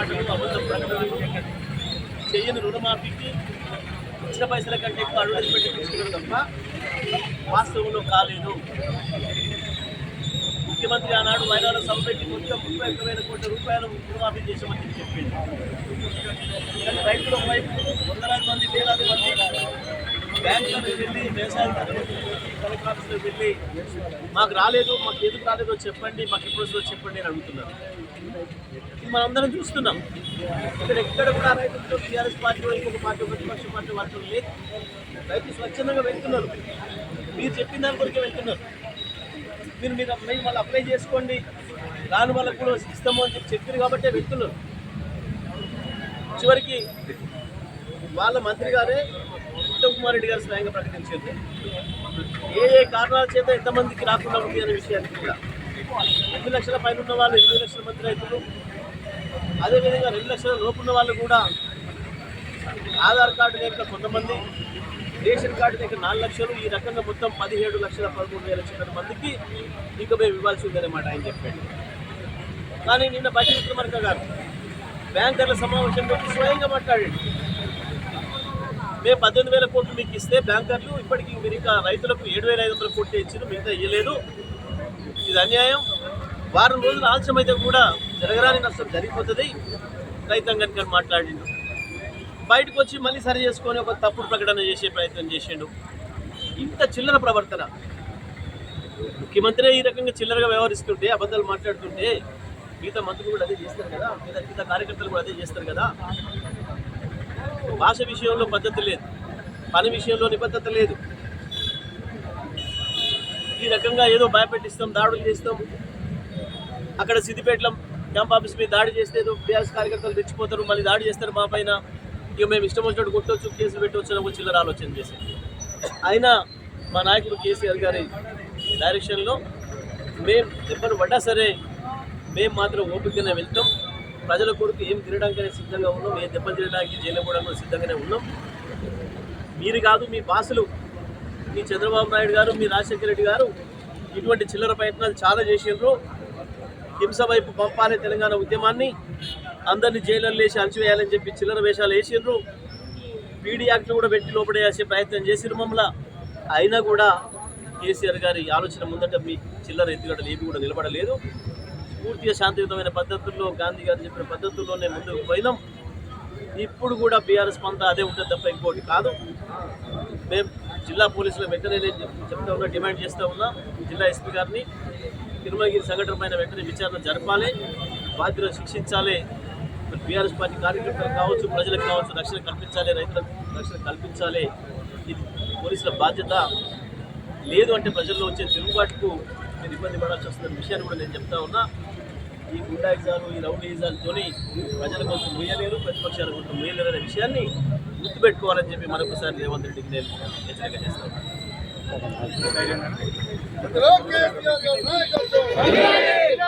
మాటలు అబద్ధం ప్రకటనలు చేయని రుణమాఫీకి ఇచ్చిన పైసల కంటే ఎక్కువ అడ్వర్టైజ్ పెట్టి తీసుకున్నారు తప్ప వాస్తవంలో కాలేదు. ముఖ్యమంత్రి ఆనాడు వైరాల సభ పెట్టి మొత్తం 31,000 కోట్ల రూపాయలు రుణమాఫీ చేసామని చెప్పింది. కానీ రైతుల వైపు వందలాది మంది వేలాది మంది బ్యాంకులకు వెళ్ళి వ్యవసాయ కలెక్టర్ ఆఫీసులకు వెళ్ళి మాకు రాలేదు, మాకు ఎందుకు రాలేదో చెప్పండి, మాకు ఎప్పుడు వస్తుందో చెప్పండి అని అడుగుతున్నారు. మనందరం చూస్తున్నాం. ఇక్కడ ఎక్కడ కూడా రైతులతో టీఆర్ఎస్ పార్టీ ఇంకొక పార్టీ ప్రతిపక్ష పార్టీ వాళ్ళు లేదు. రైతు స్వచ్ఛందంగా వెళ్తున్నారు. మీరు చెప్పిన దాని కొరికే వెళ్తున్నారు. మీరు మళ్ళీ అప్లై చేసుకోండి, దాని వల్ల కూడా ఇస్తాము అని చెప్పారు కాబట్టే వెళ్తున్నారు. చివరికి వాళ్ళ మంత్రి గారే ఉత్తమ్ కుమార్ రెడ్డి గారు స్వయంగా ప్రకటించారు ఏ ఏ కారణాల చేత ఎంతమందికి రాకుండా ఉంది అనే విషయానికి కూడా. 2 లక్షల పైన ఉన్న వాళ్ళు 8 లక్షల మంది రైతులు, అదేవిధంగా 2 లక్షల లోపు ఉన్న వాళ్ళు కూడా ఆధార్ కార్డు లేక కొంతమంది, రేషన్ కార్డు లేక 4 లక్షలు, ఈ రకంగా మొత్తం 17,13,000 చిల్లర మందికి ఇంకా మేము ఇవ్వాల్సి ఉందన్నమాట ఆయన చెప్పాడు. కానీ నిన్న బట్టి విక్రమార్క గారు బ్యాంకర్ల సమావేశం పెట్టి స్వయంగా మాట్లాడాడు. మేము 18,000 కోట్లు మీకు ఇస్తే బ్యాంకర్లు ఇప్పటికీ మీరు ఇంకా రైతులకు 7,500 కోట్లు ఇచ్చారు, మిగతా ఇవ్వలేదు, ఇది అన్యాయం, వారం రోజులు ఆలస్యం అయితే కూడా జరగరాని నష్టం జరిగిపోతుంది రైతాంగానికి మాట్లాడిండు. బయటకు వచ్చి మళ్ళీ సరి చేసుకొని ఒక తప్పుడు ప్రకటన చేసే ప్రయత్నం చేసిండు. ఇంత చిల్లర ప్రవర్తన. ముఖ్యమంత్రి ఈ రకంగా చిల్లరగా వ్యవహరిస్తుంటే, అబద్ధాలు మాట్లాడుతుంటే మిగతా మంత్రులు కూడా అదే చేస్తారు కదా, మిగతా కార్యకర్తలు కూడా అదే చేస్తారు కదా. భాష విషయంలో పద్ధతి లేదు, పని విషయంలో నిబద్ధత లేదు. ఈ రకంగా ఏదో భయపెట్టిస్తాం, దాడులు చేస్తాం, అక్కడ సిద్దిపేటలో క్యాంప్ ఆఫీస్ మీద దాడి చేస్తే ఏదో టీఆర్ఎస్ కార్యకర్తలు తెచ్చిపోతారు, మళ్ళీ దాడి చేస్తారు మా పైన, ఇక మేము ఇష్టం వచ్చినట్టు కొట్టవచ్చు, కేసులు పెట్టవచ్చు అని ఒక చిల్లర ఆలోచన చేశారు. అయినా మా నాయకుడు కేసీఆర్ గారి డైరెక్షన్లో మేము ఎవరు పడ్డా సరే మేము మాత్రం ఓపికగానే వెళ్తాం. ప్రజల కొరకు ఏం తినడానికనే సిద్ధంగా ఉన్నాం, ఏ దెబ్బలు తినడానికి జైలు కూడా సిద్ధంగానే ఉన్నాం. మీరు కాదు, మీ బాసులు, మీ చంద్రబాబు నాయుడు గారు, మీ రాజశేఖర రెడ్డి గారు ఇటువంటి చిల్లర ప్రయత్నాలు చాలా చేసిండ్రు. హింస వైపు పంపాలి తెలంగాణ ఉద్యమాన్ని, అందరినీ జైల్లో వేసి అణచివేయాలని చెప్పి చిల్లర వేషాలు వేసిండ్రు. పీడీ యాక్ట్లు కూడా పెట్టి లోపడేసే ప్రయత్నం చేసిరు మమ్మల్ని. అయినా కూడా కేసీఆర్ గారి ఆలోచన ముందట మీ చిల్లర ఎత్తుగడలు ఏవి కూడా నిలబడలేదు. పూర్తిగా శాంతియుతమైన పద్ధతుల్లో, గాంధీ గారు చెప్పిన పద్ధతుల్లోనే ముందుకు పోయినాం. ఇప్పుడు కూడా బీఆర్ఎస్ పంతా అదే ఉంటుంది తప్ప ఇంకోటి కాదు. మేము జిల్లా పోలీసుల వెంటనే చెప్తా ఉన్నా, డిమాండ్ చేస్తూ ఉన్నా జిల్లా ఎస్పీ గారిని, తిరుమలగిరి సంఘటన పైన వెంటనే విచారణ జరపాలి, బాధ్యులను శిక్షించాలి. బీఆర్ఎస్ పార్టీ కార్యకర్తలు కావచ్చు, ప్రజలకు కావచ్చు రక్షణ కల్పించాలి, రైతులకు రక్షణ కల్పించాలి. ఇది పోలీసుల బాధ్యత. లేదు అంటే ప్రజల్లో వచ్చే తిరుగుబాటుకు మీరు ఇబ్బంది పడాల్సి వస్తున్న విషయాన్ని కూడా నేను చెప్తా ఉన్నా. ఈ గుండాయిజాలు, ఈ రౌడీయిజాలతోని ప్రజల కోసం ముయ్యలేరు, ప్రతిపక్షాల కోసం ముయ్యలేరు అనే విషయాన్ని గుర్తుపెట్టుకోవాలని చెప్పి మరొకసారి రేవంత్ రెడ్డికి నేను హెచ్చరిక చేస్తాను.